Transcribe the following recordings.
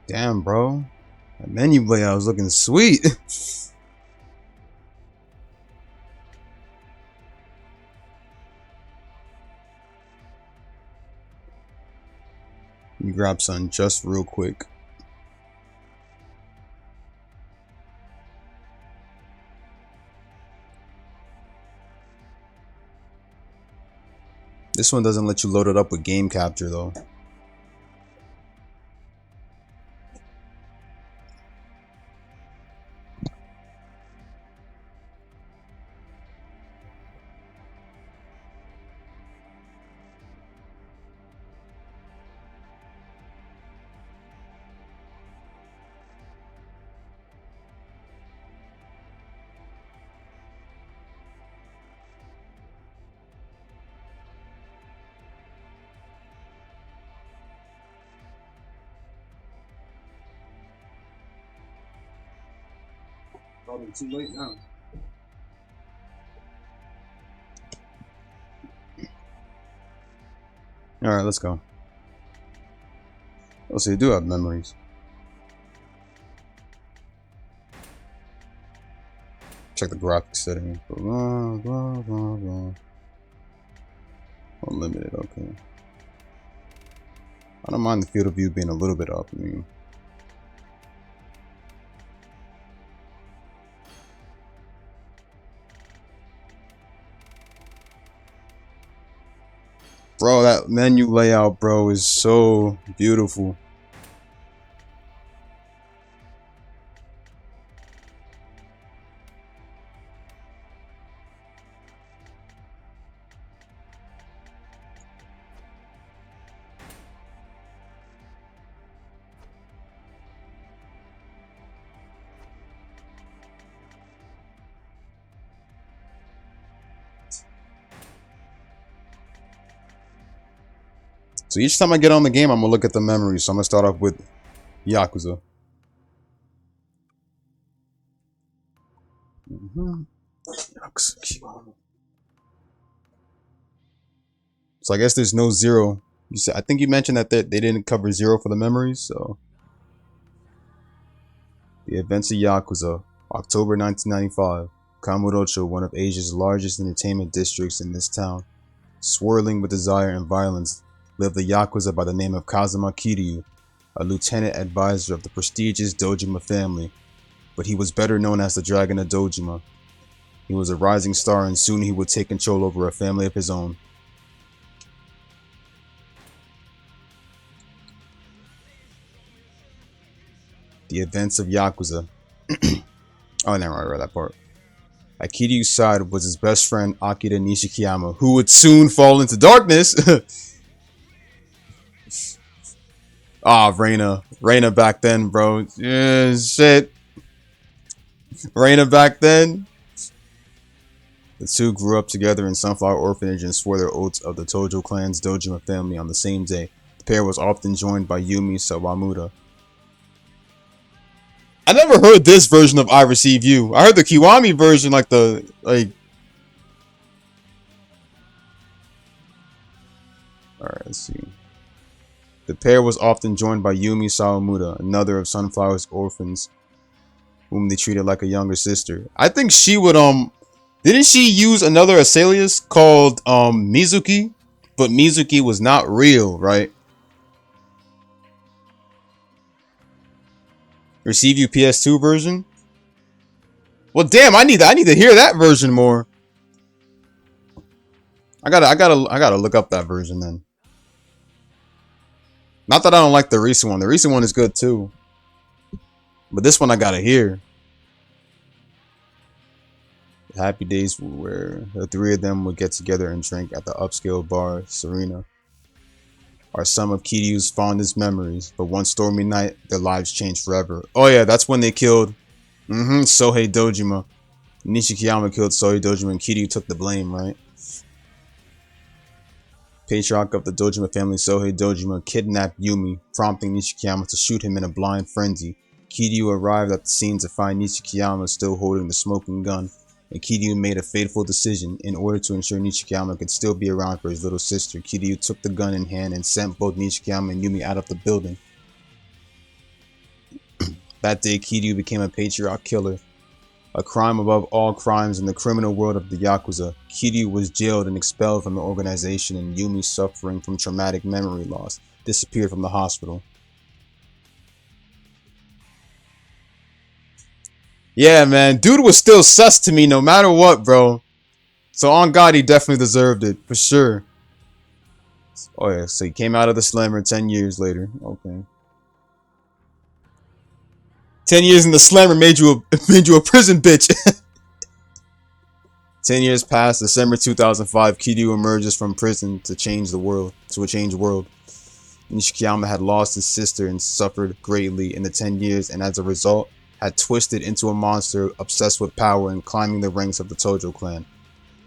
Damn, bro. That menu layout was looking sweet. Let me grab some just real quick. This one doesn't let you load it up with game capture though. Probably too late now. Alright, let's go. Oh, so you do have memories. Check the graphics setting. Blah, blah, blah, blah. Unlimited, okay. I don't mind the field of view being a little bit up. I mean, bro, that menu layout, bro, is so beautiful. So each time I get on the game, I'm gonna look at the memories. So I'm gonna start off with Yakuza. So I guess there's no zero. You said, I think you mentioned that they didn't cover zero for the memories. So the events of Yakuza, October 1995. Kamurocho, one of Asia's largest entertainment districts in this town, swirling with desire and violence, lived a Yakuza by the name of Kazuma Kiryu, a lieutenant advisor of the prestigious Dojima family, but he was better known as the Dragon of Dojima. He was a rising star and soon he would take control over a family of his own. The events of Yakuza. Oh, never mind, I read that part. At Kiryu's side was his best friend Akira Nishikiyama, who would soon fall into darkness. Reina back then, bro. Yeah, shit. Reina back then. The two grew up together in Sunflower Orphanage and swore their oaths of the Tojo clan's Dojima family on the same day. The pair was often joined by Yumi Sawamura. I never heard this version of I Receive You. I heard the Kiwami version, like the Alright, let's see. The pair was often joined by Yumi Sawamura, another of Sunflower's orphans, whom they treated like a younger sister. I think she would didn't she use another alias called Mizuki? But Mizuki was not real, right? Receive You PS2 version? Well, damn, I need to hear that version more. I gotta look up that version then. Not that I don't like the recent one. The recent one is good too. But this one I gotta hear. Happy days where the three of them would get together and drink at the upscale bar Serena are some of Kiryu's fondest memories, but one stormy night, their lives changed forever. Oh yeah, that's when they killed Sohei Dojima. Nishikiyama killed Sohei Dojima and Kiryu took the blame, right? Patriarch of the Dojima family, Sohei Dojima, kidnapped Yumi, prompting Nishikiyama to shoot him in a blind frenzy. Kiryu arrived at the scene to find Nishikiyama still holding the smoking gun, and Kiryu made a fateful decision. In order to ensure Nishikiyama could still be around for his little sister, Kiryu took the gun in hand and sent both Nishikiyama and Yumi out of the building. That day, Kiryu became a patriarch killer, a crime above all crimes in the criminal world of the Yakuza. Kiryu was jailed and expelled from the organization, and Yumi, suffering from traumatic memory loss, disappeared from the hospital. Yeah, man, dude was still sus to me no matter what, bro. So on God, he definitely deserved it, for sure. Oh yeah, so he came out of the slammer 10 years later. Okay. 10 years in the slammer made you a prison bitch. 10 years past, December 2005, Kiryu emerges from prison to change the world, to a changed world. Nishikiyama had lost his sister and suffered greatly in the 10 years, and as a result, had twisted into a monster obsessed with power and climbing the ranks of the Tojo clan.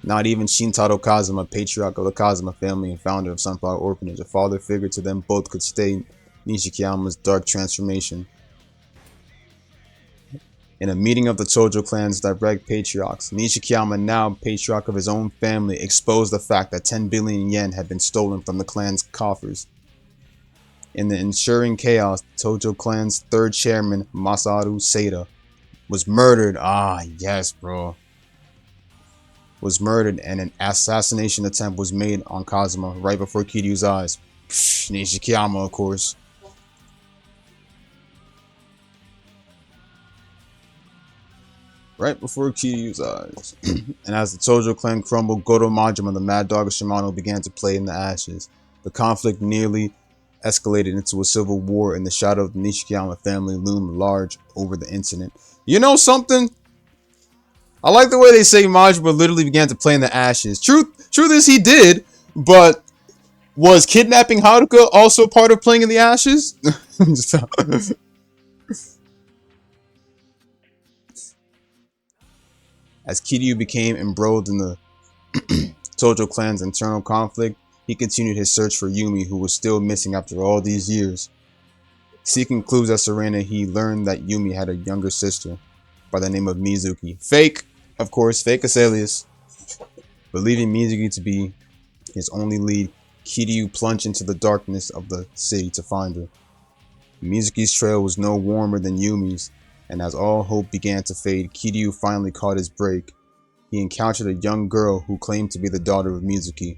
Not even Shintaro Kazuma, patriarch of the Kazuma family and founder of Sunflower Orphanage, a father figure to them both, could stay Nishikiyama's dark transformation. In a meeting of the Tojo clan's direct patriarchs, Nishikiyama, now patriarch of his own family, exposed the fact that 10 billion yen had been stolen from the clan's coffers. In the ensuing chaos, Tojo clan's third chairman, Masaru Seda, was murdered. Ah, yes, bro. Was murdered, and an assassination attempt was made on Kazuma right before Kiryu's eyes. Psh, Nishikiyama, of course. Right before Kiryu's eyes. And as the Tojo clan crumbled, Goro Majima, the Mad Dog of Shimano, began to play in the ashes. The conflict nearly escalated into a civil war, and the shadow of the Nishikiyama family loomed large over the incident. You know something? I like the way they say Majima literally began to play in the ashes. Truth is he did, but was kidnapping Haruka also part of playing in the ashes? As Kiryu became embroiled in the Tojo clan's internal conflict, he continued his search for Yumi, who was still missing after all these years. Seeking clues at Serena, he learned that Yumi had a younger sister by the name of Mizuki. Fake, of course, fake alias. Believing Mizuki to be his only lead, Kiryu plunged into the darkness of the city to find her. Mizuki's trail was no warmer than Yumi's, and as all hope began to fade, Kiryu finally caught his break. He encountered a young girl who claimed to be the daughter of Mizuki.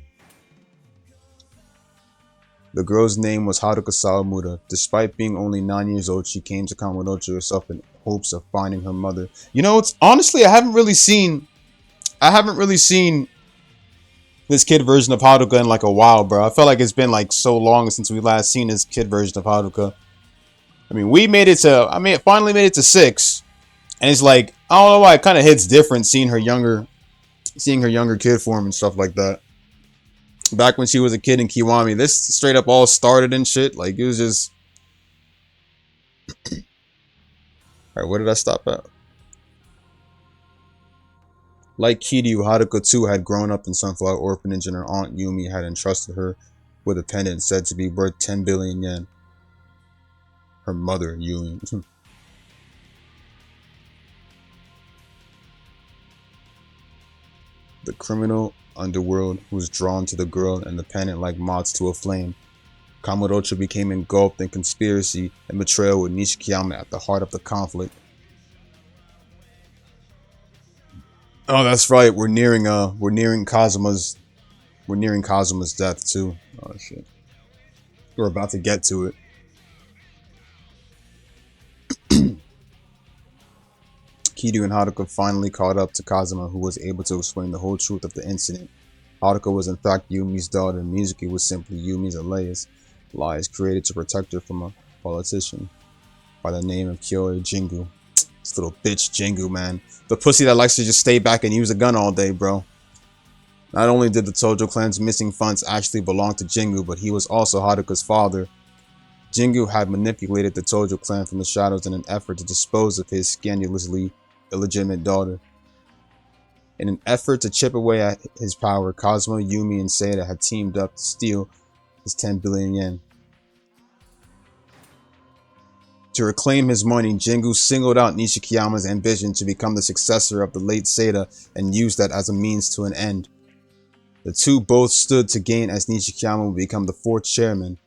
The girl's name was Haruka Sawamura. Despite being only 9 years old, she came to Kamurocho herself in hopes of finding her mother. You know, it's honestly I haven't really seen this kid version of Haruka in like a while, bro. I felt like it's been like so long since we last seen this kid version of Haruka. I mean, finally made it to 6. And it's like, I don't know why it kind of hits different seeing her younger kid form and stuff like that. Back when she was a kid in Kiwami, this straight up all started and shit. Like, it was just... Alright, where did I stop at? Like Kiryu, Haruka too had grown up in Sunflower Orphanage, and her aunt Yumi had entrusted her with a pendant said to be worth 10 billion yen. Her mother, Yumi. The criminal underworld was drawn to the girl and the pendant like moths to a flame. Kamurocho became engulfed in conspiracy and betrayal, with Nishikiyama at the heart of the conflict. Oh, that's right. We're nearing Kazuma's death too. Oh shit. We're about to get to it. Kiryu and Haruka finally caught up to Kazuma, who was able to explain the whole truth of the incident. Haruka was in fact Yumi's daughter, and Mizuki was simply Yumi's alias, lies created to protect her from a politician by the name of Kyoei Jingu. This little bitch Jingu, man. The pussy that likes to just stay back and use a gun all day, bro. Not only did the Tojo clan's missing funds actually belong to Jingu, but he was also Haruka's father. Jingu had manipulated the Tojo clan from the shadows in an effort to dispose of his scandalously illegitimate daughter. In an effort to chip away at his power, Kazuma, Yumi, and Seda had teamed up to steal his 10 billion yen. To reclaim his money, Jingu singled out Nishikiyama's ambition to become the successor of the late Seda and used that as a means to an end. The two both stood to gain as Nishikiyama would become the 4th chairman.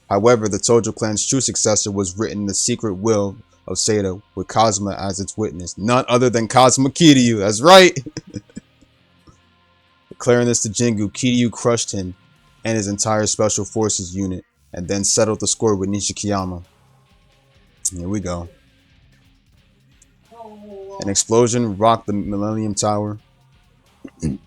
However, the Tojo clan's true successor was written in the secret will of Seda with Kazuma as its witness. None other than Kazuma Kiryu. That's right. Declaring this to Jingu, Kiryu crushed him and his entire Special Forces unit, and then settled the score with Nishikiyama. Here we go. An explosion rocked the Millennium Tower. The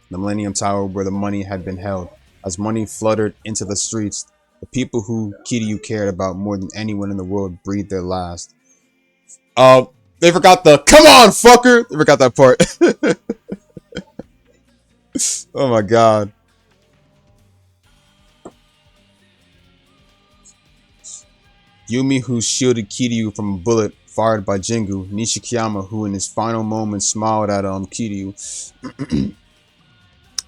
Millennium Tower where the money had been held. As money fluttered into the streets, the people who Kiryu cared about more than anyone in the world breathed their last. They forgot the "come on, fucker." They forgot that part. Oh my god. Yumi, who shielded Kiryu from a bullet fired by Jingu. Nishikiyama, who in his final moments smiled at Kiryu.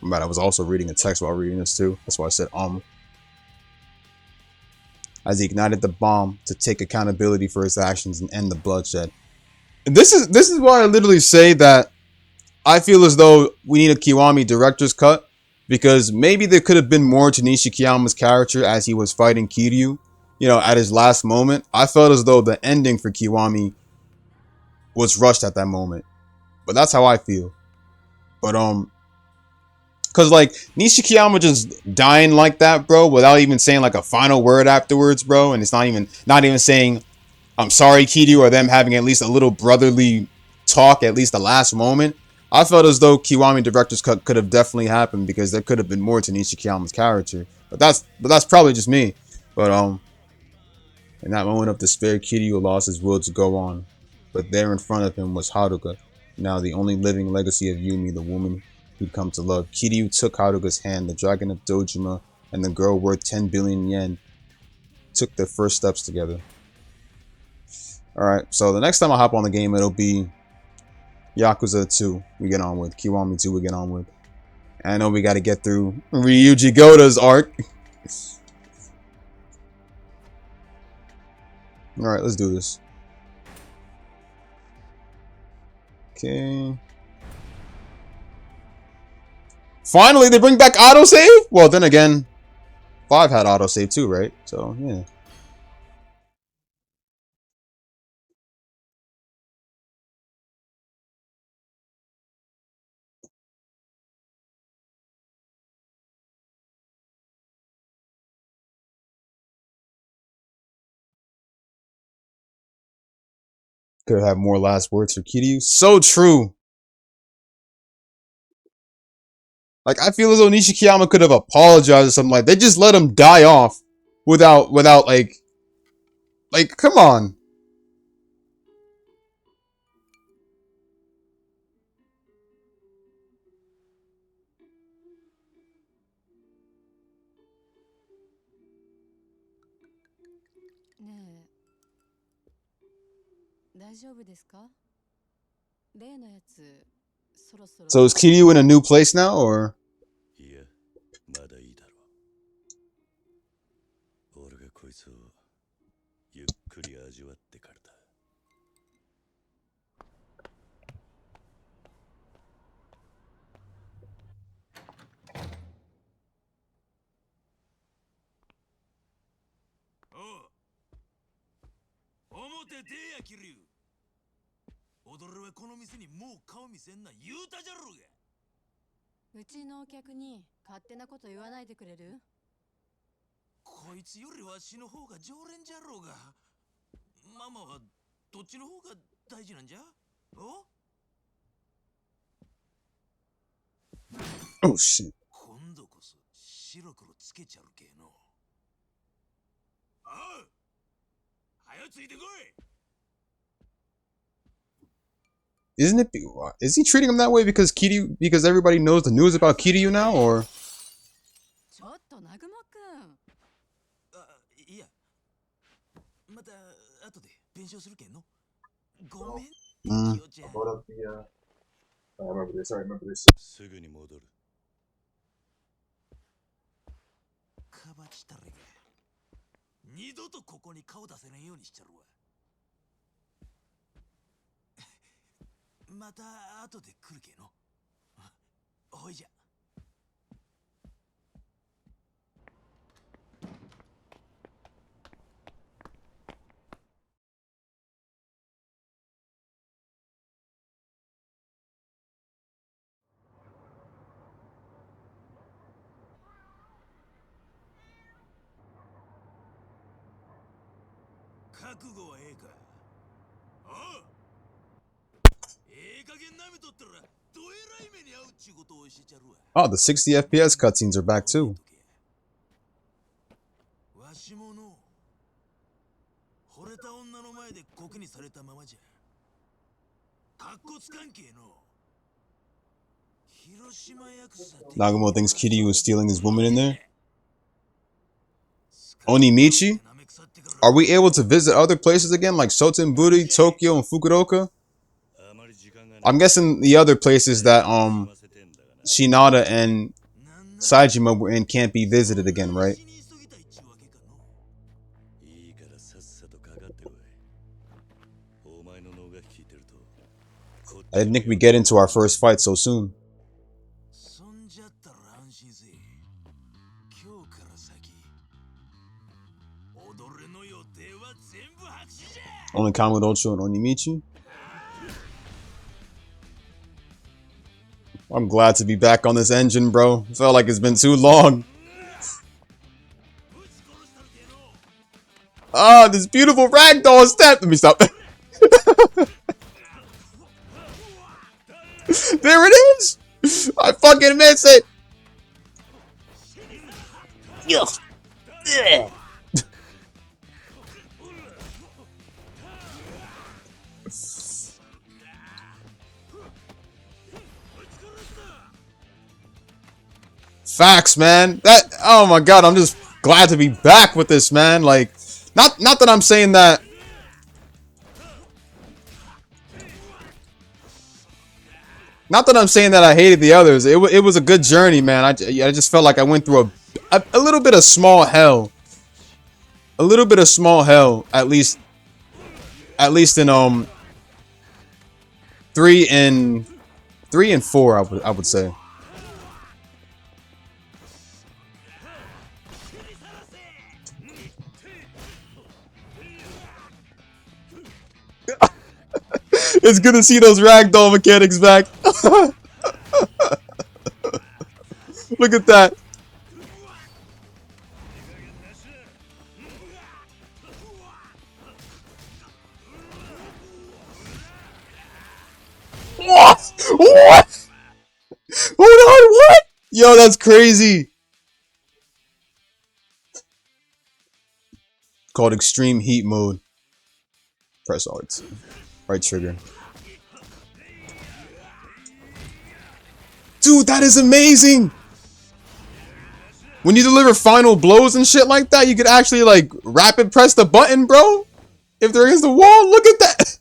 But I was also reading a text while reading this too. That's why I said as he ignited the bomb to take accountability for his actions and end the bloodshed. And this is why I literally say that I feel as though we need a Kiwami director's cut, because maybe there could have been more to Nishikiyama's character as he was fighting Kiryu, you know, at his last moment. I felt as though the ending for Kiwami was rushed at that moment. But that's how I feel. But cause like Nishikiyama just dying like that, bro, without even saying like a final word afterwards, bro, and it's not even saying I'm sorry, Kiryu, or them having at least a little brotherly talk at least the last moment. I felt as though Kiwami director's cut could have definitely happened, because there could have been more to Nishikiyama's character. But that's probably just me. But in that moment of despair, Kiryu lost his will to go on. But there in front of him was Haruka, now the only living legacy of Yumi, the woman he'd come to love. Kiryu took Haruka's hand, the dragon of Dojima, and the girl worth 10 billion yen took their first steps together. Alright, so the next time I hop on the game, it'll be Yakuza 2 we get on with. Kiwami 2 we get on with. And I know we gotta get through Ryuji Goda's arc. Alright, let's do this. Okay. Finally, they bring back autosave? Well, then again, 5 had autosave too, right? So, yeah. Could have more last words for Kiryu. So true. Like, I feel as though Nishikiyama could have apologized or something like that. They just let him die off without like, come on. So is Kiryu in a new place now, or? Oh shit. Isn't it? Is he treating him that way because because everybody knows the news about Kiryu now, or? Mm. I remember this. I remember this. Oh, the 60 FPS cutscenes are back too. Nagumo thinks Kiryu is stealing his woman in there. Onimichi? Are we able to visit other places again, like Sotenburi, Tokyo, and Fukuoka? I'm guessing the other places that Shinada and Saejima were in can't be visited again, right? I didn't think we get into our first fight so soon. Only Kamurocho and Onimichi. I'm glad to be back on this engine, bro. Felt like it's been too long. Ah, this beautiful ragdoll step. Let me stop. There it is. I fucking missed it. Yeah. Facts, man. Oh my god, I'm just glad to be back with this, man. Like, not that I'm saying that. Not that I'm saying that I hated the others. It was a good journey, man. I just felt like I went through a little bit of small hell. A little bit of small hell, at least in 3 and 4, I would say. It's good to see those ragdoll mechanics back. Look at that. What? What? Hold on, what? Yo, that's crazy. Called extreme heat mode. Press R2. Right trigger. Dude, that is amazing. When you deliver final blows and shit like that, you could actually like rapid press the button, bro. If there is the wall, look at that.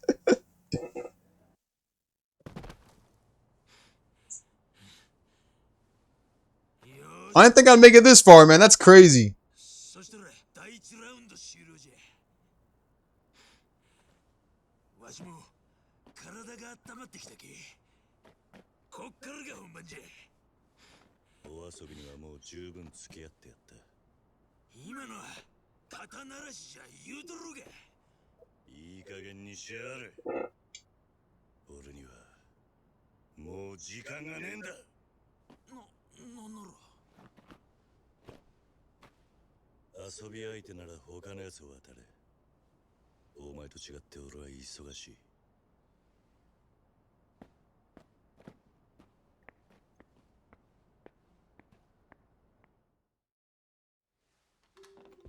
I didn't think I'd make it this far, man. That's crazy.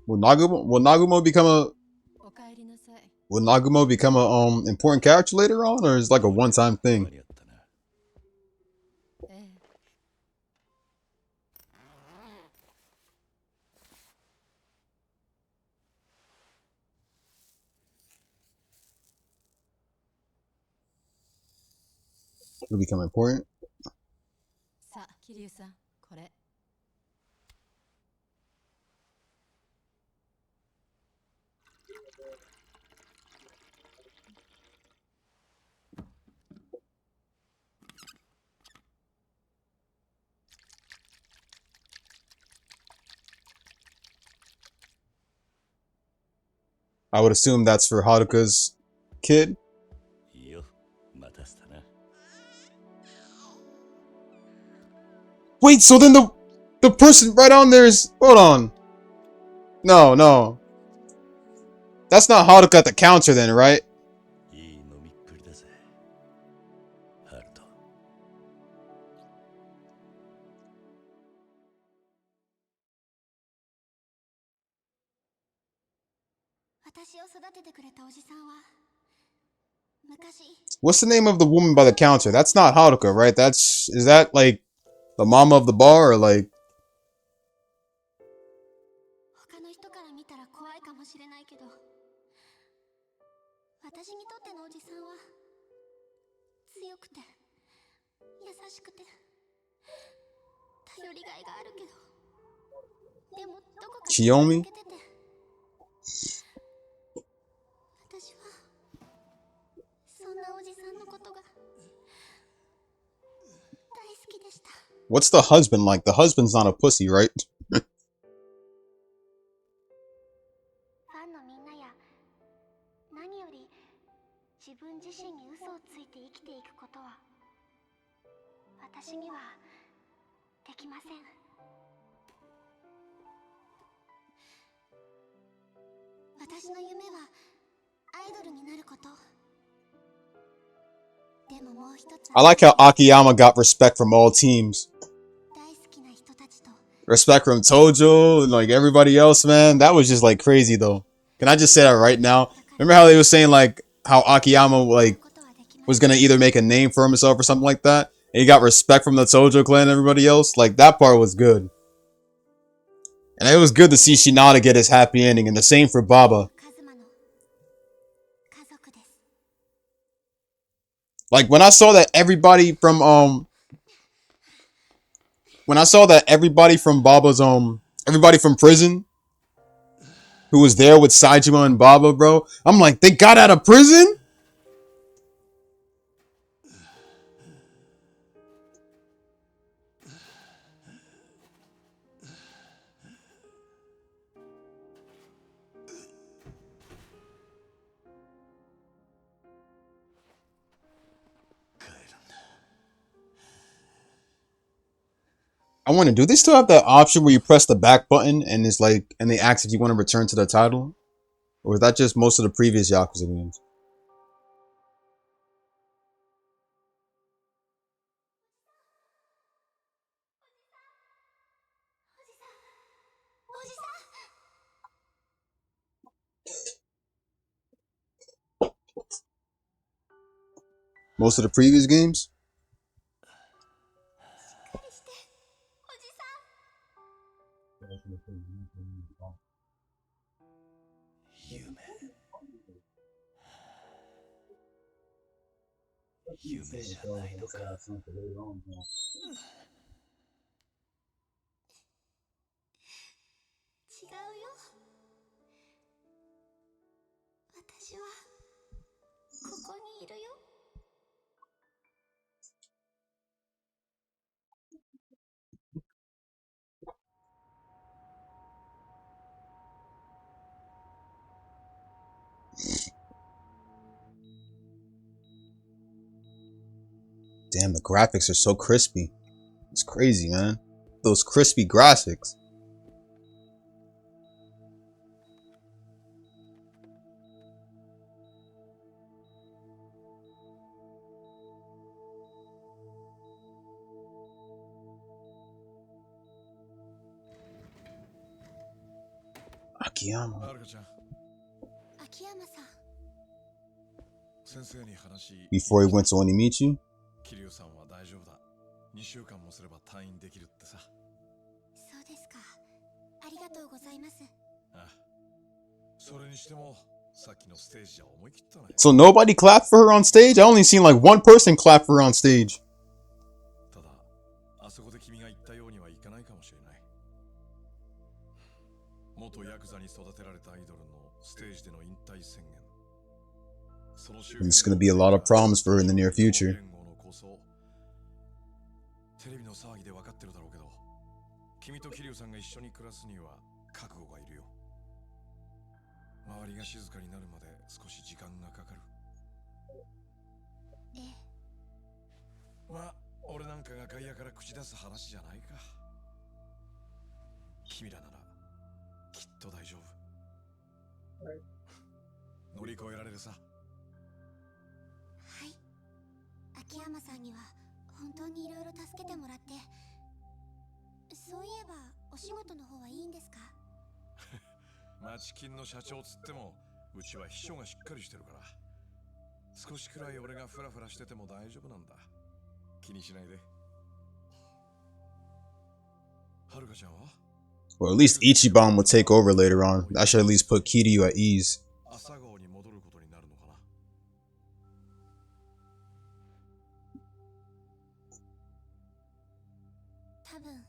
Will Nagumo become a important character later on, or is it like a one-time thing? Will become important? I would assume that's for Haruka's kid. Wait, so then the person right on there is... Hold on. No. That's not Haruka at the counter then, right? いい飲みっぷりだぜ、ハルト。私を育ててくれたおじさんは昔 What's the name of the woman by the counter? That's not Haruka, right? Is that like the mama of the bar or like 他の人から見たら怖いかもしれないけど、私にとってのおじさんは強くて優しくて頼りがいがあるけど、でもどこか抜 Chiyomi? けてて、私はそんなおじさんのことが大好きでした。 What's the husband like? The husband's not a pussy, right? ファンのみんなや何より自分自身に嘘をついて生きていくことは私にはできません。私の夢はアイドルになること。でももう一つ I like how Akiyama got respect from all teams. 大好きな人たちと Respect from Tojo and like everybody else, man. That was just like crazy though. Can I just say that right now? Remember how they were saying like how Akiyama like ことはできま was gonna either make a name for himself or something like that? And he got respect from the Tojo clan and everybody else? Like that part was good. And it was good to see Shinada get his happy ending, and the same for Baba. カズマの家族です。 Like when I saw that everybody from Baba's everybody from prison who was there with Saejima and Baba, bro, I'm like, they got out of prison? I wonder, do they still have that option where you press the back button and it's like, and they ask if you want to return to the title? Or is that just most of the previous Yakuza games? Most of the previous games? しっかりしておじさん。夢じゃないのか。違うよ。私はここにいるよ。 Damn, the graphics are so crispy. It's crazy, man. Those crispy graphics. Akiyama. アルカちゃん、秋山さん。先生に話 Before he went to Onimichi? 桐生さんは大丈夫だ。2週間もすれば退院できるってさ。そうですか。ありがとうございます。ああ、それにしてもさっきのステージじゃ思い切ったね。 So nobody clapped for her on stage? I only seen like one person clap for her on stage. ただ、あそこで君が言ったようにはいかないかもしれない。元ヤクザに育てられたアイドルのステージでの引退宣言。その周 There's gonna be a lot of problems for her in the near future. 連合の構想。テレビの騒ぎで分かってるだろうけど、君と桐生さんが一緒に暮らすには覚悟がいるよ。周りが静かになるまで少し時間がかかる。ええ。まあ、俺なんかが外野から口出す話じゃないか。君らならきっと大丈夫。り越えられるさ。はい。秋山さんには本当にいろいろ助けてもらって。そういえばお仕事の方はいいんですか？町金の社長つってもうちは秘書がしっかりしてるから、少しくらい俺がフラフラしてても大丈夫なんだ。気にしないで。はるかちゃんは Or at least Ichiban will take over later on. That should at least put Kiryu at ease. 朝顔に戻ることになるのかな。多分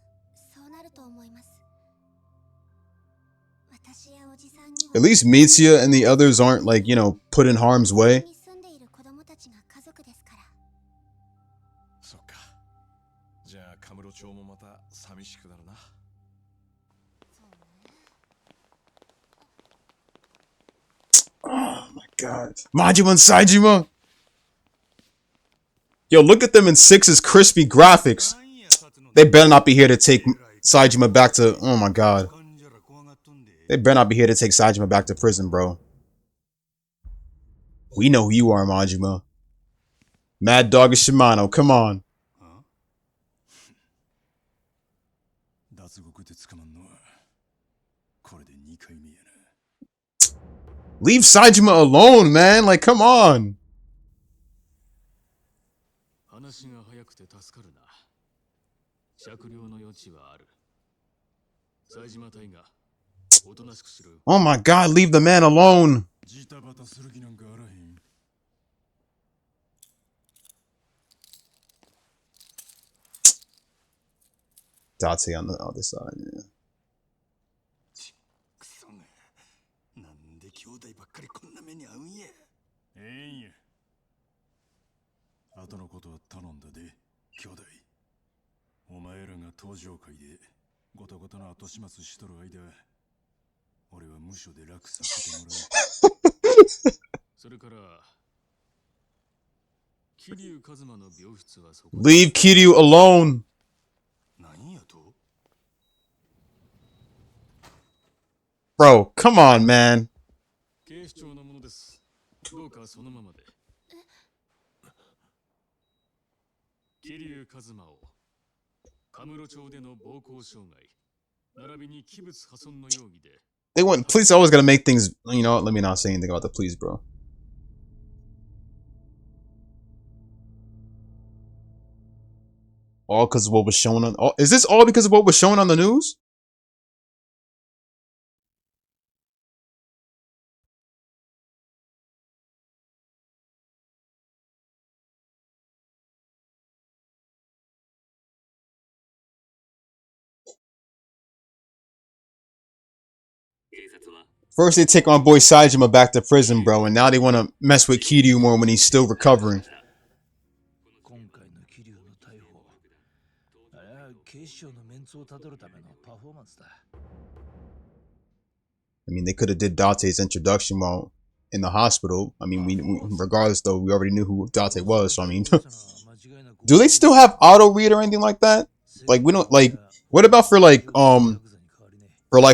そうなると思います。私やおじさんには At least Mitsuya and the others aren't like, put in harm's way. に住んでいる子供たちが家族ですから。そっか。じゃあカムロ町もまた寂しくなるな。Oh my god. Majima and Saejima! Yo, look at them in 6's crispy graphics. They better not be here to take Saejima back to... Oh my god. They better not be here to take Saejima back to prison, bro. We know who you are, Majima. Mad Dog is Shimano, come on. Leave Saejima alone, man. Like, come on. 話が早くて助かるな。酌量の余地はある。冴島隊がおとなしくしろ。Oh my god, leave the man alone. ジタバタする気なんかあらへん。Date on the other side, yeah. くそが、なんで兄弟ばっかりこんな目に遭うんや。ええんや。後のことは頼んだで、兄弟。お前らが登場会でごたごたの後始末しとる間、俺は無所で楽させてもらう。それから桐生一馬の病室はそこ。Leave Kiryu alone. 何やと Bro, come on, man. 警視庁のものです。どうかそのままで。桐生一馬をカムロ町での暴行傷害、並びに器物破損の容疑で。They went, police always gotta make things, let me not say anything about the police, bro. All because of what was shown on, is this all because of what was shown on the news? First they take my boy Saejima back to prison, bro, and now they want to mess with Kiryu more when he's still recovering. 今回の桐生の逮捕、あれは警視庁のメンツをたどるためのパフォーマンスだ。I mean, they could have did Date's introduction while in the hospital. I mean, we regardless though, we already knew who Date was. So I mean, do they still have auto read or anything like that? Like we don't like. What about for like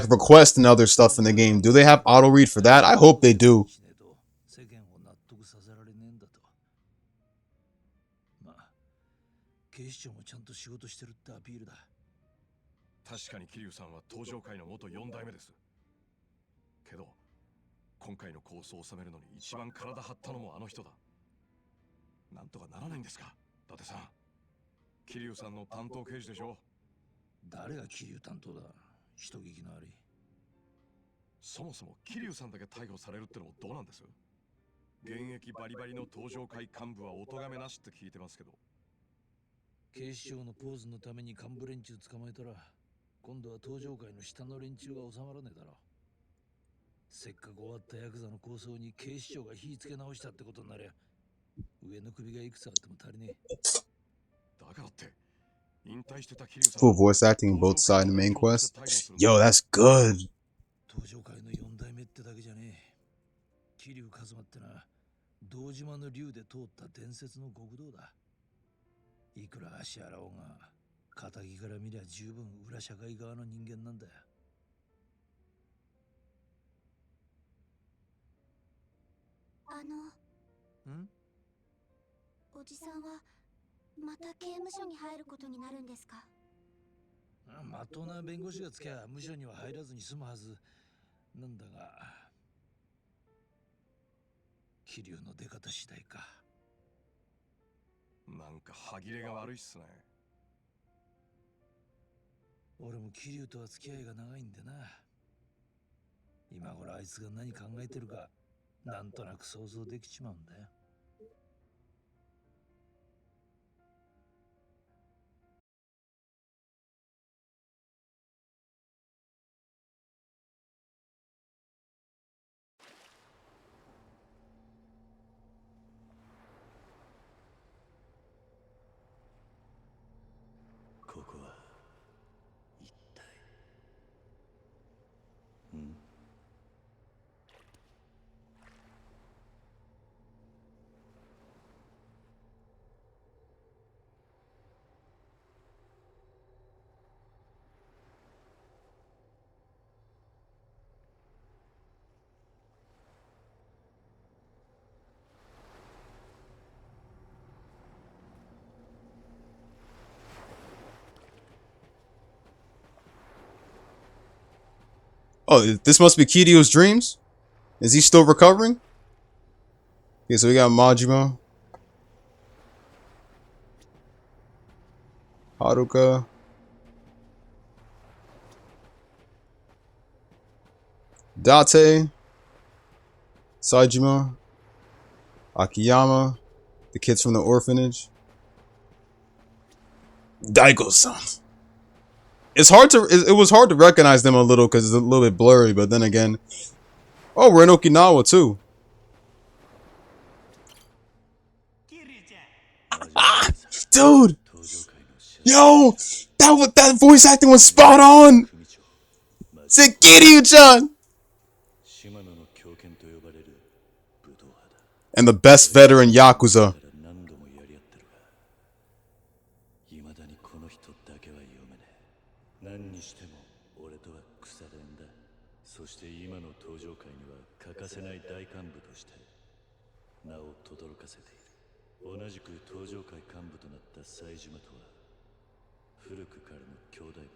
request and other stuff in the game? Do they have auto read for that? I hope they do. 警視庁もちゃんと仕事してるってアピールだ。確かに桐生さんは登場界の元4代目です。けど今回の構想を収めるのに一番体張ったのもあの人だ。なんとかならないんですか、伊達さん。桐生さんの担当刑事でしょ。誰が桐生担当だ。人聞きの悪い。そもそも桐生さんだけ逮捕されるってのもどうなんです？現役バリバリの登場界幹部はお咎めなしって聞いてますけど。警視庁のポーズのために幹部連中捕まえたら、今度は登場界の下の連中が収まらねえだろう。せっかく終わったヤクザの構想に警視庁が火つけ直したってことになりゃ、上の首がいくつあっても足りねえ。だからって引退してた桐生さん。Full voice acting both sides in the main quest. Yo, that's good. 登場界の4代目ってだけじゃねえ。桐生一馬ってのは堂島の竜で通った伝説の極道だ。いくら足洗おうが、仇から見りゃ十分裏社会側の人間なんだよ。ん？おじさんはまた刑務所に入ることになるんですか？まっとうな弁護士がつきゃ無所には入らずに済むはずなんだが、桐生の出方次第か。なんか歯切れが悪いっすね。俺も桐生とは付き合いが長いんでな。今頃あいつが何考えてるかなんとなく想像できちまうんだよ。ここは一体ん？Oh, this must be Kiryu's dreams? Is he still recovering? Okay, so we got Majima, Haruka, Date, Saijima, Akiyama, the kids from the orphanage, Daigo-san. It was hard to recognize them a little because it's a little bit blurry, but then again, oh, we're in Okinawa too. Dude, yo, that voice acting was spot on. It's Kiryu-chan. And the best veteran Yakuza. 何にしても俺とは腐れんだ。そして今の登場界には欠かせない大幹部として名を轟かせている。同じく登場界幹部となった冴島とは古くからの兄弟分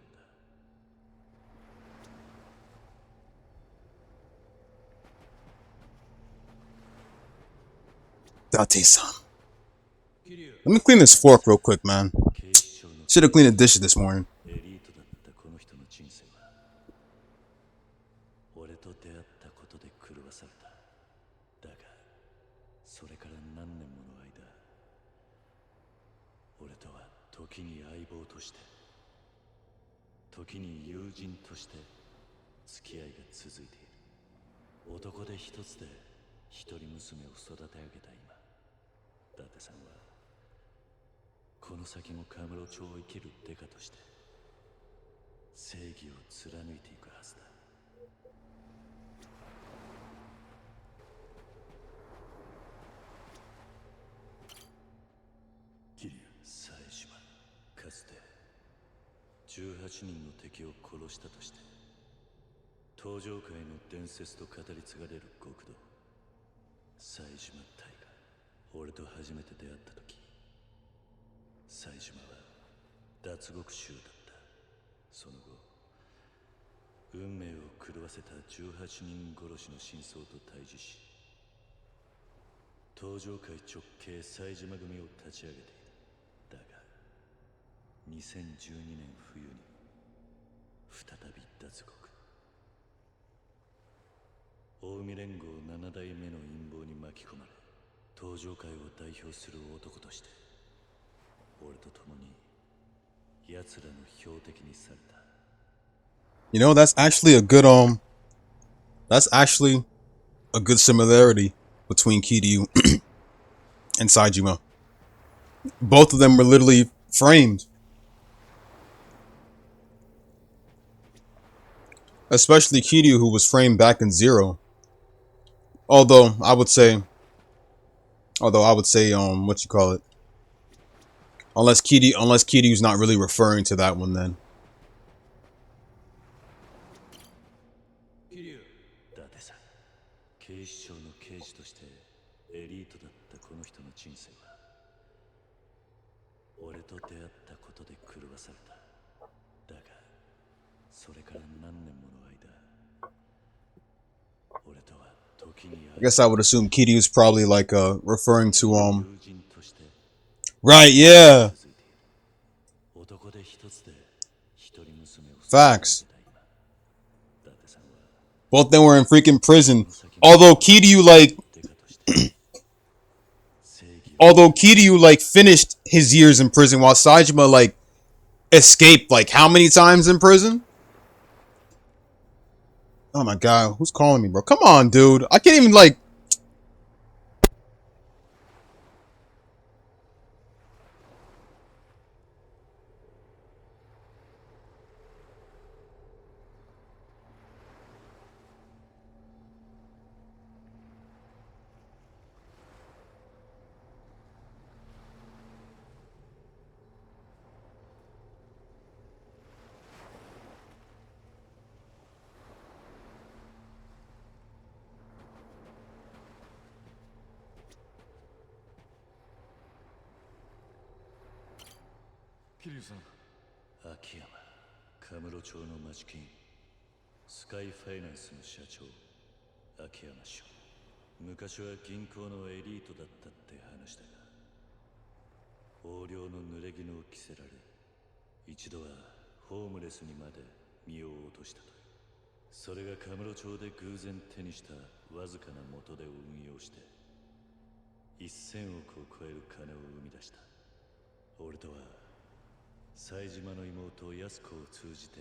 だ。Date-san. Let me clean this fork real quick, man. Should have cleaned the dishes this morning. エリートだったこの人の人生は俺と出会ったことで狂わされた。だがそれから何年もの間、俺とは時に相棒として、時に友人として付き合いが続いている。男で一つで一人娘を育て上げた今、伊達さんはこの先もカムロ町を生きるデカとして正義を貫いていくはずだ。冴島、かつて18人の敵を殺したとして登場界の伝説と語り継がれる極道冴島大が俺と初めて出会った時、冴島は脱獄囚だった。その後運命を狂わせた18人殺しの真相と対峙し、登場界直系冴島組を立ち上げている。だが2012年冬に再び脱獄。近江連合7代目の陰謀に巻き込まれ、登場界を代表する男として俺と共に奴らの標的にされた。You know, that's actually a good similarity between Kiryu and Saijima. Both of them were literally framed. Especially Kiryu, who was framed back in Zero. Although I would say, what you call it? Unless Kiryu's not really referring to that one, then. 桐生、伊達さん、警視庁の刑事としてエリートだったこの人の人生は俺と出会ったことで狂わされた。だがそれから何年もの間俺とは時に I guess I would assume Kiryu's probably like referring to 友人として right, yeah. 続いている。男で一つで一人娘を Facts. 育てた今、伊達さんは Both them were in freaking prison. Although Kiryu like デカとして正義を although Kiryu like finished his years in prison while Saejima like escaped like how many times in prison? Oh my god, who's calling me, bro? Come on, dude. I can't even like桐生さん、秋山、カムロ町の町金、スカイファイナンスの社長、秋山翔。昔は銀行のエリートだったって話だが、横領の濡れ衣を着せられ、一度はホームレスにまで身を落としたという。それがカムロ町で偶然手にしたわずかな元で運用して、1000億を超える金を生み出した。俺とは冴島の妹安子を通じて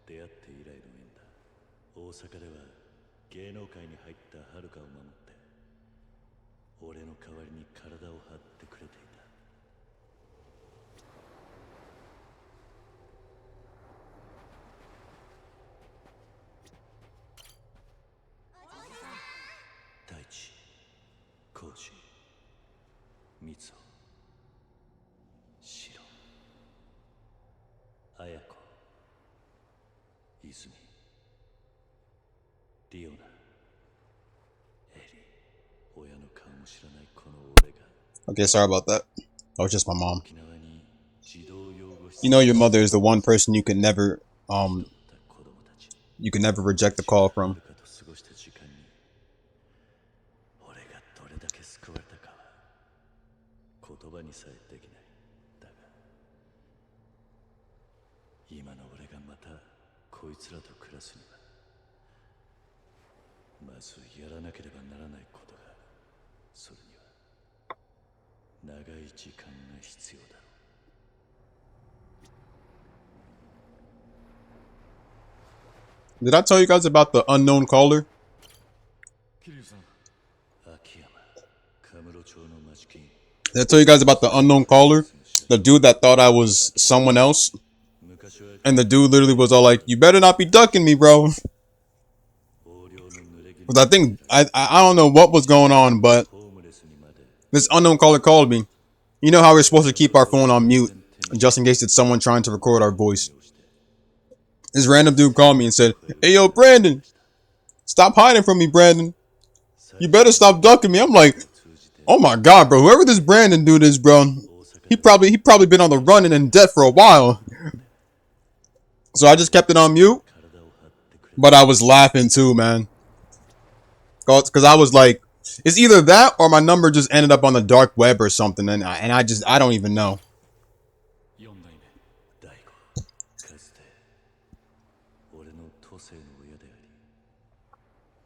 出会って以来の縁だ。大阪では芸能界に入った遥を守って俺の代わりに体を張ってくれていた。大地、コーチ、ミツオ、シロ、綾子、泉、リオナ、エリ、親の顔も知らないこの俺が okay, sorry about that. That was just my mom. 沖縄に児童養護施 You 設 know your mother is the one person you can never だった子供たち。 you can never reject a call from. 遥と過ごした時間に俺がどれだけ救われたかは言葉にさえできない。だが今の俺がまたこいつらと暮らすにはまずやらなければならないことがある。それには長い時間が必要だろう。 Did I tell you guys about the unknown caller? 桐生さん、秋山、カムロ町の町金、 Did I tell you guys about the unknown caller? The dude that thought I was someone else? 昔は And the dude literally was all like, "You better not be ducking me, bro." 横領の濡れ衣 Because I think I don't know what was going on, but ホームレスにまで this unknown caller called me. You know how we're supposed to keep our phone on mute just in case it's someone trying to record our voice. This random dude called me and said, "Hey, yo, Brandon, stop hiding from me, Brandon. You better stop ducking me." I'm like, oh my god, bro. Whoever this Brandon dude is, bro, he probably been on the run and in debt for a while. So I just kept it on mute, 体を張ってくれ。 but I was laughing too, man. Because I was like, it's either that or my number just ended up on the dark web or something, and I don't even know. 4代目大悟、かつて俺の都政の親であり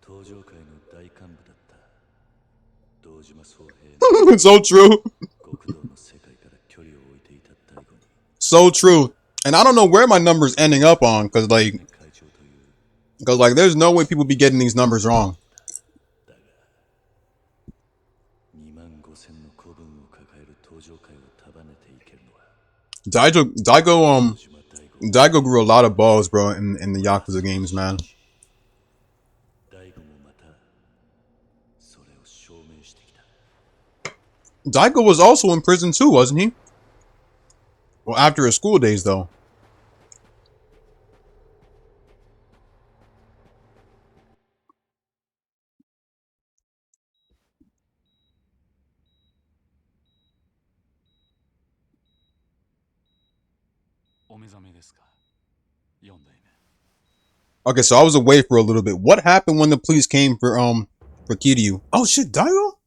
東上界の大幹部だった堂島宗平の So true. 極道の世界から距離を置いていた大悟に So true. And I don't know where my number's ending up on, because like 会長という there's no way people be getting these numbers wrong. 2万5000の子分を抱える東上界を束ねていけるのは Daigo 島大悟 Daigo grew a lot of balls, bro, in the Yakuza games, man. 大悟もまたそれを証明してきた。 Daigo was also in prison too, wasn't he? Well, after his school days, though. お目覚めですか、4代目。 Okay, so I was away for a little bit. What happened when the police came for Kiryu? Oh shit, Daigo?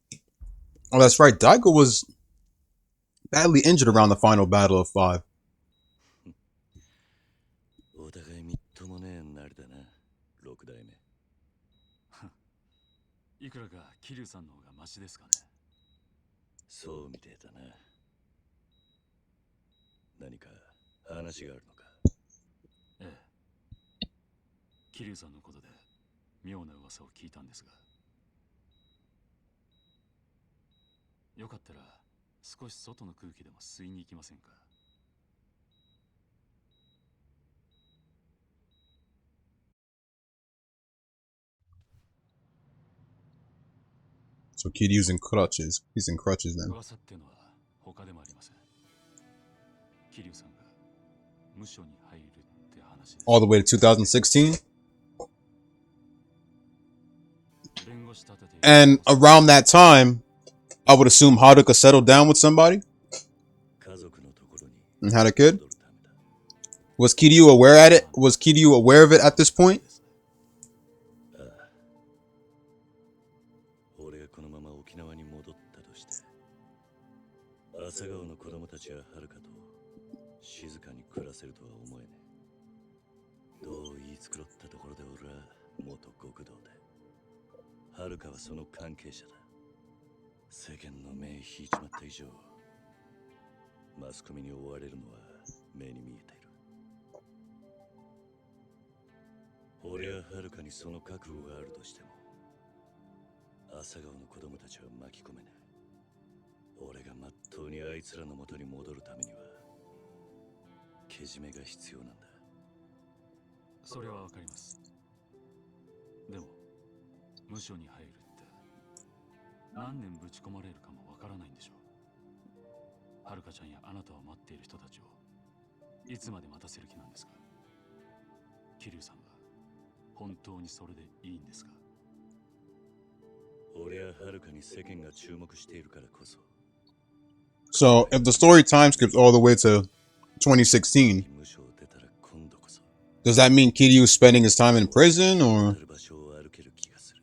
Oh, that's right. Daigo was badly injured around the final battle of 5. お互いみっともねえなりだな、6代目。いくらか桐生さんの方がマシですかね。そうみてえだな。何か話があるのか。ええ。桐生さんのことで妙な噂を聞いたんですが。よかったら少し外の空気でも吸いに行きませんか。So Kiryu's in crutches. He's in crutches then. 噂ってのは他でもありません。桐生さんが無所に入るって話です。 All the way to 2016. 弁護士立てて And around that time, I would assume Haruka settled down with somebody 家族のところに and had a kid. 戻るためだ。 Was Kiryu aware at it? Was Kiryu aware of it at this point? ああ。俺がこのまま沖縄に戻ったとして、朝顔の子供たちははるかと静かに暮らせるとは思えねえ。どう言い繕ったところで俺は元極道で、はるかはその関係者だ。世間の目引いちまった以上、マスコミに追われるのは目に見えている。俺ははるかにその覚悟があるとしても、朝顔の子供たちは巻き込めない。俺がまっとうにあいつらの元に戻るためには、けじめが必要なんだ。それはわかります。でも無所に入るって何年ぶち込まれるかもわからないんでしょう。はるかちゃんやあなたを待っている人たちをいつまで待たせる気なんですか。桐生さんは本当にそれでいいんですか。俺ははるかに世間が注目しているからこそ。 So if the story time skips all the way to 2016, 無所を出たら今度こそ does that mean Kiryu's spending his time in prison or? 場所を歩ける気がする。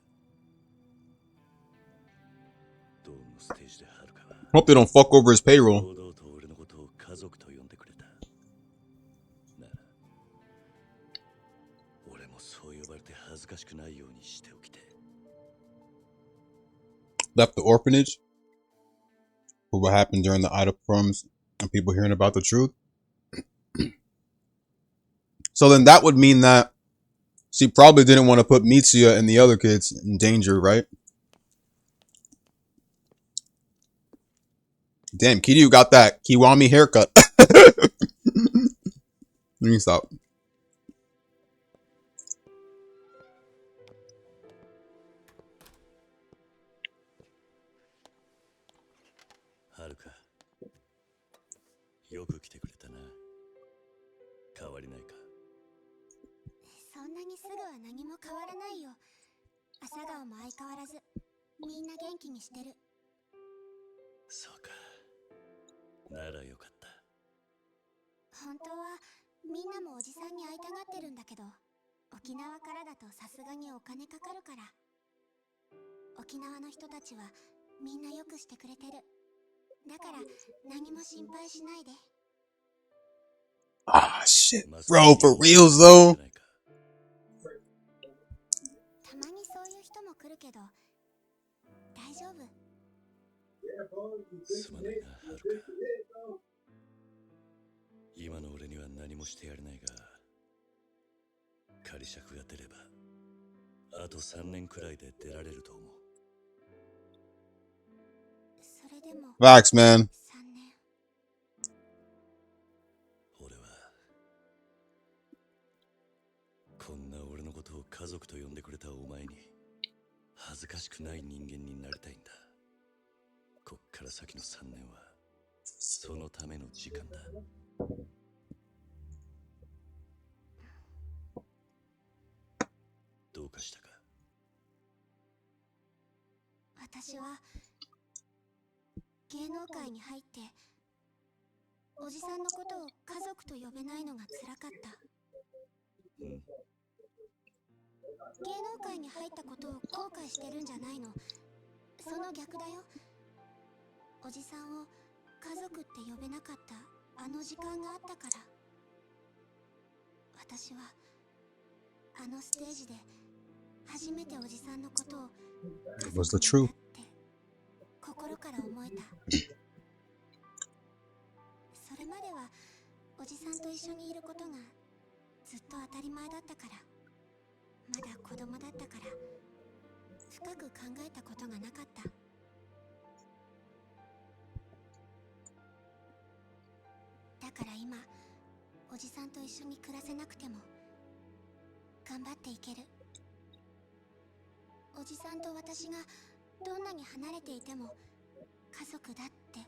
ドームのステージではるかは Hope they don't fuck over his payroll. 堂々と俺のことを家族と呼んでくれた。なら俺もそう呼ばれて恥ずかしくないようにしておきて。 Left the orphanage for what happened during the Ida forums and people hearing about the truth. So then that would mean that she probably didn't want to put Mitsuya and the other kids in danger, right? Damn, Kiryu got that Kiwami haircut. Let me stop. はるか、よく来てくれたな。変わりないか。そんなにすぐは何も変わらないよ。朝顔も相変わらずみんな元気にしてる。そうか。ならよかった。本当はみんなもおじさんに会いたがってるんだけど、沖縄からだとさすがにお金かかるから。沖縄の人たちはみんなよくしてくれてる。だから何も心配しないで。 Ah, shit. Bro, for reals though. たまにそういう人も来るけど大丈夫。すまないな、はるか。今の俺には何もしてやれないが、仮釈が出ればあと3年くらいで出られると思う。それでも Facts, man. 3年。俺はこんな俺のことを家族と呼んでくれたお前に恥ずかしくない人間になりたいんだ。こっから先の3年はそのための時間だ。どうかしたか。私は芸能界に入っておじさんのことを家族と呼べないのが辛かった。うん芸能界に入ったことを後悔してるんじゃないの。その逆だよ。おじさんを家族って呼べなかったあの時間があったから。私はあのステージで初めておじさんのことを家 It was 族 the なん truth. だって心から思えた。それまではおじさんと一緒にいることがずっと当たり前だったから。まだ子供だったから深く考えたことがなかった。だから今おじさんと一緒に暮らせなくても頑張っていける。おじさんと私がどんなに離れていても家族だって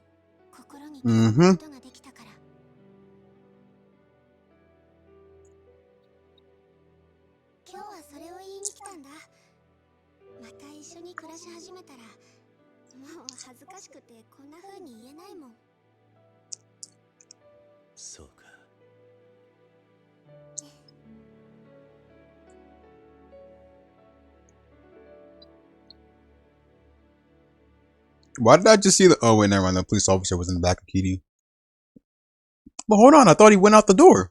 心に刻むことができたから。今日はそれを言いに来たんだ。また一緒に暮らし始めたらもう恥ずかしくてこんな風に言えないもん。そうか。Why did I just see the? Oh wait, never mind. The police officer was in the back of Kitty. But hold on, I thought he went out the door.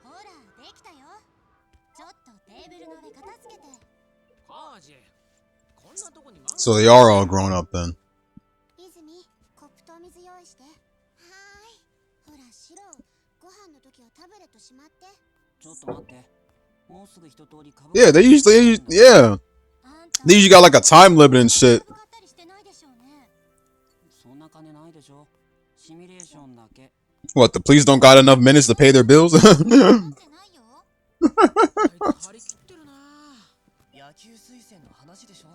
ほらできたよ。ちょっとテーブルの上片付けて。カージ、こんなとこに So they are all grown up then. 泉、コップとお水用意して。はーい。ほらシロ、ご飯の時はタブレットしまって。ちょっと待って。もうすぐ一通り株 Yeah, they usually yeah. They usually got like a time limit and shit. 買ったりしてないでしょうね。そんな金ないでしょ。シミュレーションだけ。 What, the police don't got enough minutes to pay their bills? 買ってないよ。張り切ってるな。野球推薦の話でしょ。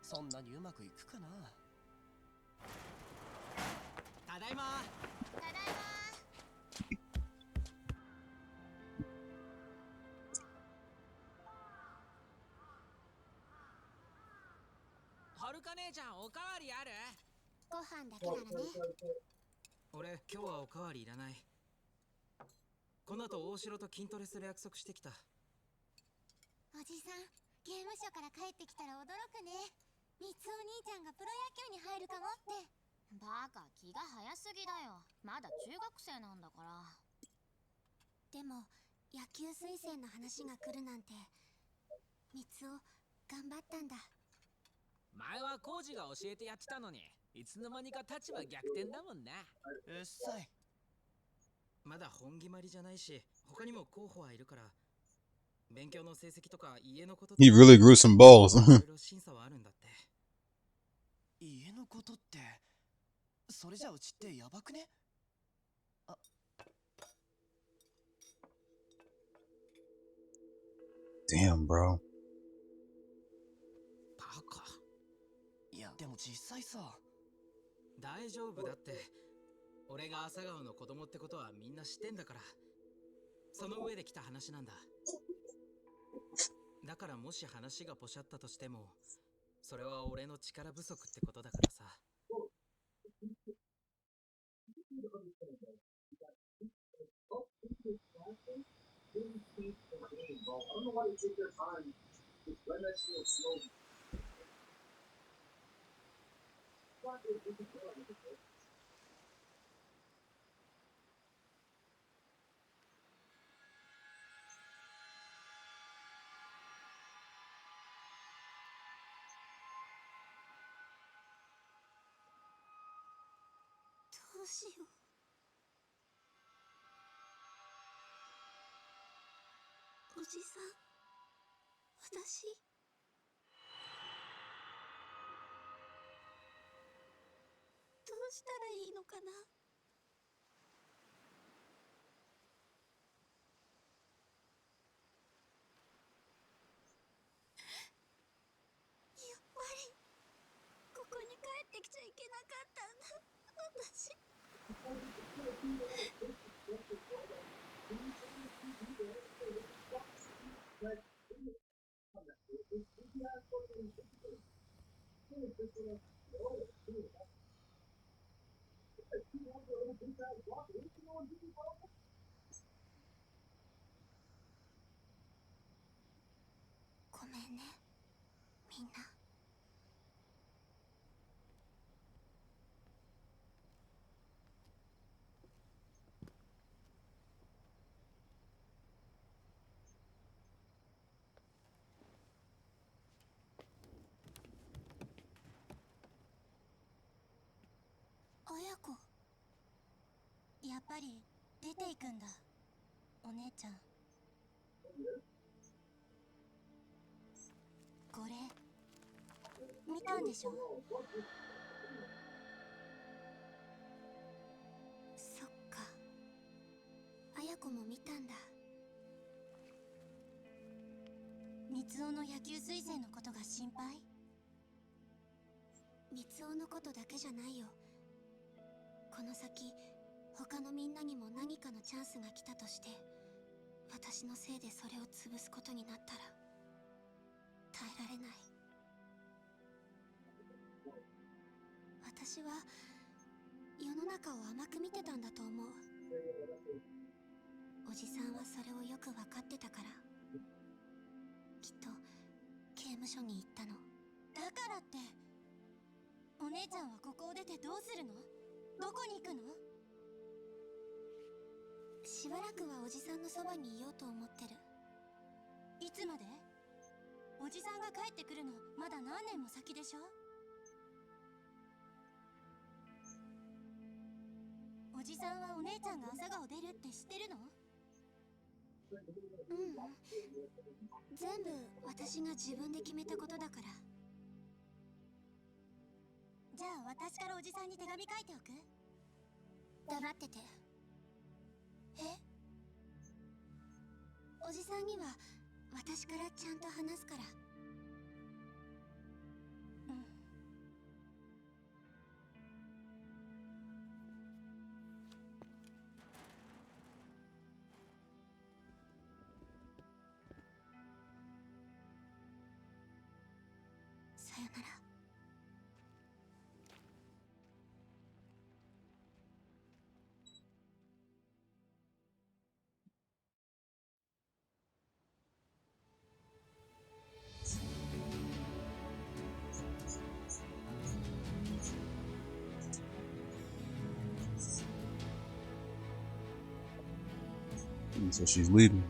そんなにうまくいくかな。ただいま。ただいま。はるか姉ちゃん、おかわりある？ご飯だけならね。俺、今日はおかわりいらない。この後大城と筋トレする約束してきた。おじさん、刑務所から帰ってきたら驚くね。みつお兄ちゃんがプロ野球に入るかもって。バカ、気が早すぎだよ。まだ中学生なんだから。でも野球推薦の話が来るなんて、みつお頑張ったんだ。前はコージが教えてやってたのに、いつの間にか立場逆転だもんな。うっさい。まだ本決まりじゃないし、他にも候補はいるから、勉強の成績とか家のこととか He really grew some balls. いろいろ審査はあるんだって。家のことって、それじゃうちってやばくね？ Damn, bro. バカ。いや、でも実際さ。大丈夫だって。俺が朝顔の子供ってことはみんな知ってんだから。その上で来た話なんだ。だからもし話がポシャったとしても、それは俺の力不足ってことだからさ。どうしよう。おじさん、私どうしたらいいのかな。やっぱりここに帰ってきちゃいけなかったんだ、私。ごめんね、みんな。綾子、やっぱり出ていくんだ、お姉ちゃん。これ見たんでしょ？そっか、綾子も見たんだ。三尾の野球推薦のことが心配？三尾のことだけじゃないよ。この先他のみんなにも何かのチャンスが来たとして、私のせいでそれを潰すことになったら耐えられない。私は世の中を甘く見てたんだと思う。おじさんはそれをよく分かってたから、きっと刑務所に行ったの。だからってお姉ちゃんはここを出てどうするの？どこに行くの？しばらくはおじさんのそばにいようと思ってる。いつまで？おじさんが帰ってくるのまだ何年も先でしょ？おじさんはお姉ちゃんが朝顔出るって知ってるの？うん、全部私が自分で決めたことだから。じゃあ私からおじさんに手紙書いておく？黙ってて。え？おじさんには私からちゃんと話すから。うん。さよなら。So she's leaving.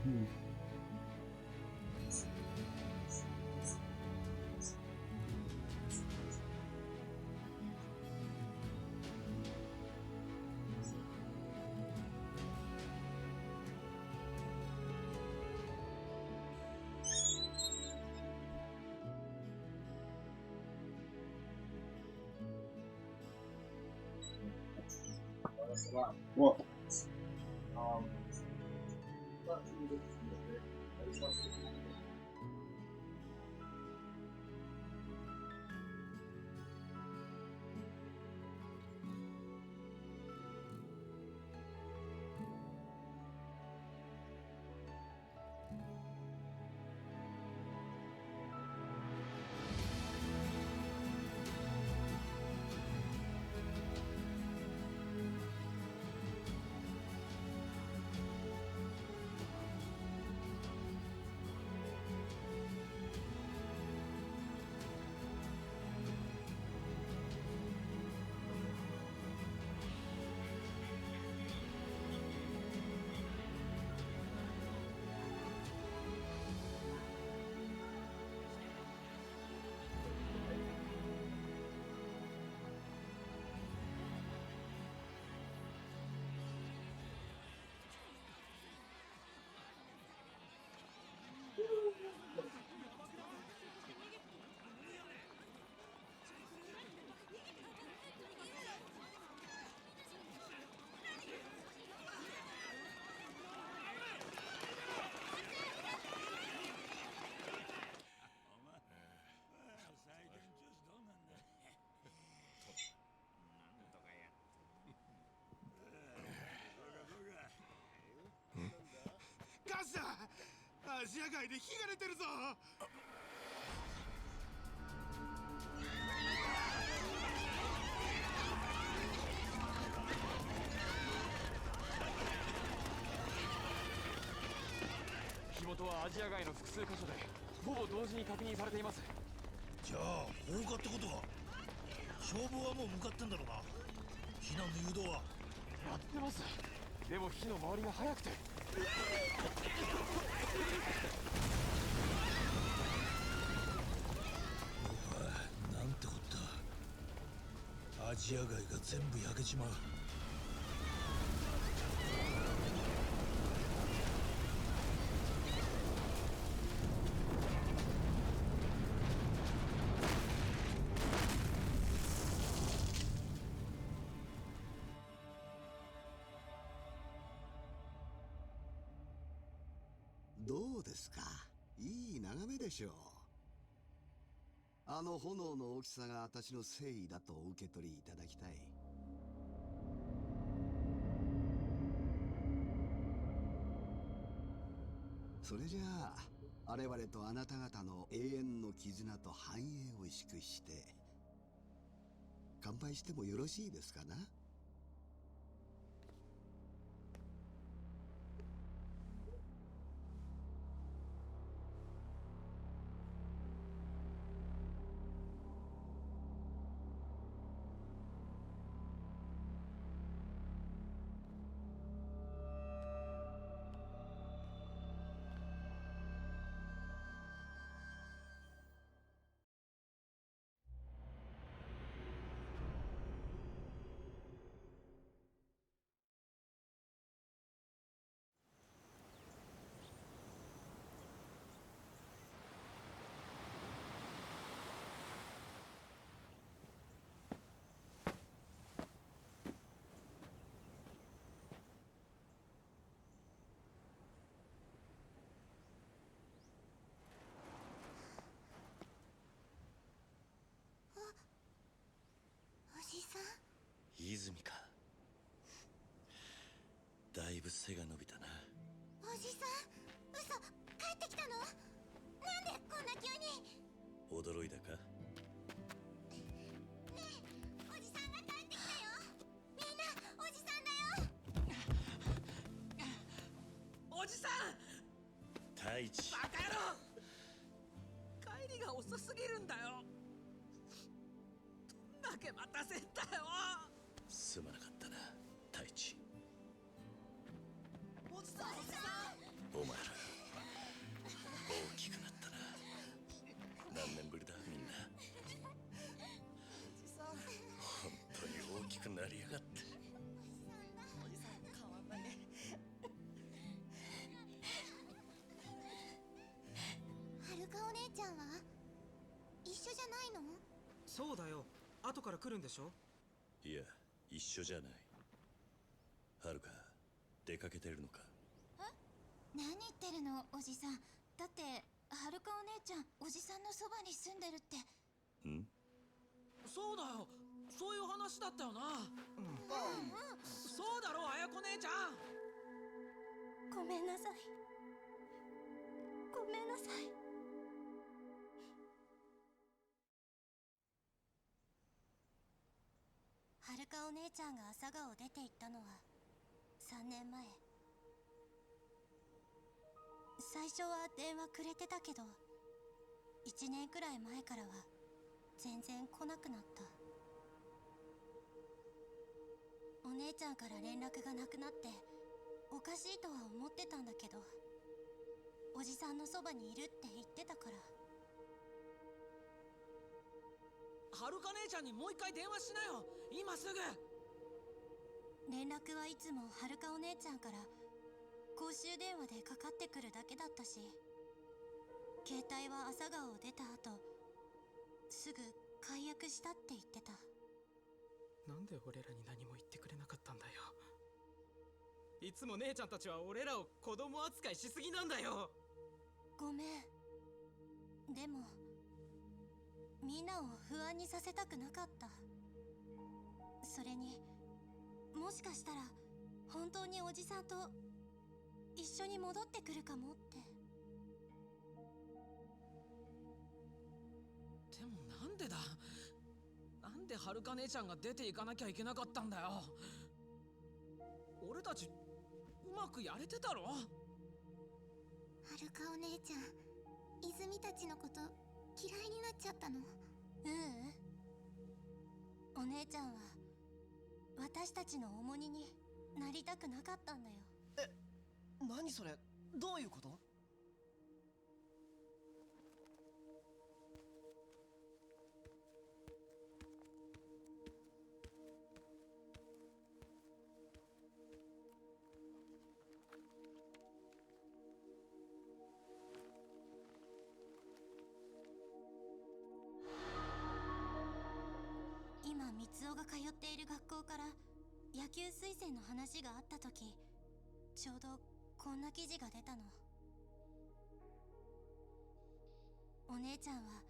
What? 元はアジア外の複数箇所でほぼ同時に確認されています。じゃあ放火ってことは、消防はもう向かってんだろうな。避難の誘導はやってます。でも火の回りが早くて。なんてこった。アジア街が全部焼けちまう。どうですか。いい眺めでしょう。あの炎の大きさが私の誠意だとお受け取りいただきたい。それじゃあ我々とあなた方の永遠の絆と繁栄を祝して乾杯してもよろしいですかな。おじさん。泉か。だいぶ背が伸びたな。おじさん、嘘、帰ってきたの？なんでこんな急に？驚いたか。ねえ、おじさんが帰ってきたよ。みんな、おじさんだよ。おじさん。太一。バカ野郎。帰りが遅すぎるんだよ。どんだけ待たせんだよ。すまなかったな、太一。おじさん、おじさん。お前ら大きくなったな。何年ぶりだみんな。おじさん。本当に大きくなりやがって。おじさん変わんないね。はるかお姉ちゃんは一緒じゃないの？そうだよ。後から来るんでしょ？いや、一緒じゃない。はるか出かけてるのか。何言ってるの、おじさん。だってはるかお姉ちゃん、おじさんのそばに住んでるって。ん？そうだよ。そういう話だったよな。そうだろ、あやこ姉ちゃん。ごめんなさい。ごめんなさい。はるかお姉ちゃんが朝顔を出て行ったのは3年前。最初は電話くれてたけど、1年くらい前からは全然来なくなった。お姉ちゃんから連絡がなくなっておかしいとは思ってたんだけど、おじさんのそばにいるって言ってたから。はるか姉ちゃんにもう一回電話しなよ、今すぐ。連絡はいつもはるかお姉ちゃんから公衆電話でかかってくるだけだったし、携帯は朝顔を出た後すぐ解約したって言ってた。なんで俺らに何も言ってくれなかったんだよ。いつも姉ちゃんたちは俺らを子供扱いしすぎなんだよ。ごめん。でもみんなを不安にさせたくなかった。それにもしかしたら本当におじさんと一緒に戻ってくるかもって。でもなんでだ。なんではるか姉ちゃんが出ていかなきゃいけなかったんだよ。俺たちうまくやれてたろ。はるるかお姉ちゃん、泉たちのこと嫌いになっちゃったの？お姉ちゃんは私たちの重荷になりたくなかったんだよ。何それ、どういうこと？今三尾が通っている学校から野球推薦の話があった時、ちょうどこんな記事が出たの。お姉ちゃんは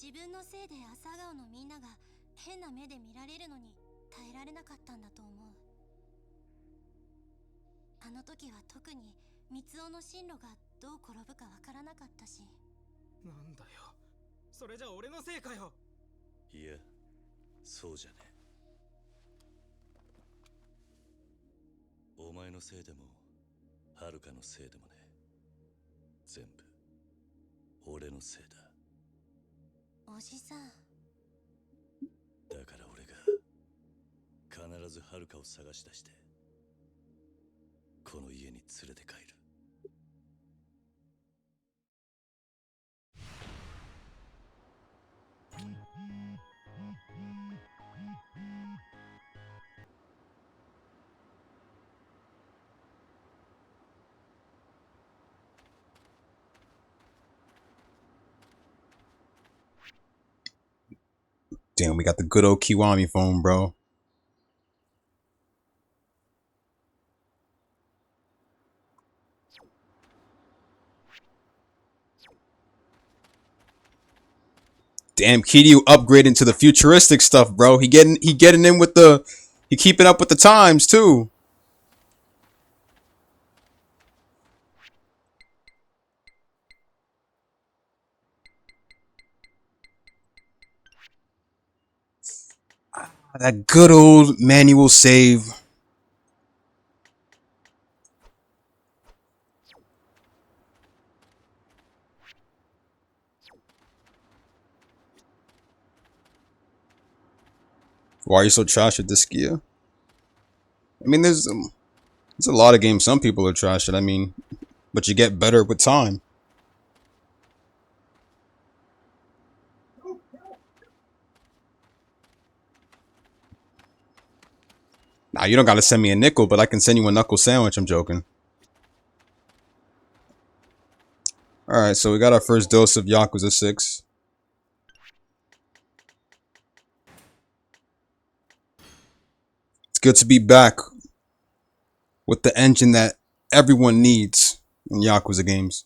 自分のせいで朝顔のみんなが変な目で見られるのに耐えられなかったんだと思う。あの時は特に三尾の進路がどう転ぶかわからなかったし。なんだよ、それじゃ俺のせいかよ。いや、そうじゃねえ。お前のせいでもはるかのせいでもね、全部俺のせいだ。おじさん。だから俺が必ずはるかを探し出してこの家に連れて帰る。Damn, we got the good old Kiwami phone, bro. Damn, Kiryu upgrading to the futuristic stuff, bro. He getting in with the, he keeping up with the times too. That good old manual save. Why are you so trash at this gear? I mean, there's a lot of games some people are trash at. I mean, but you get better with time. Nah, you don't gotta send me a nickel, but I can send you a knuckle sandwich. I'm joking. Alright, so we got our first dose of Yakuza 6. It's good to be back with the engine that everyone needs in Yakuza games.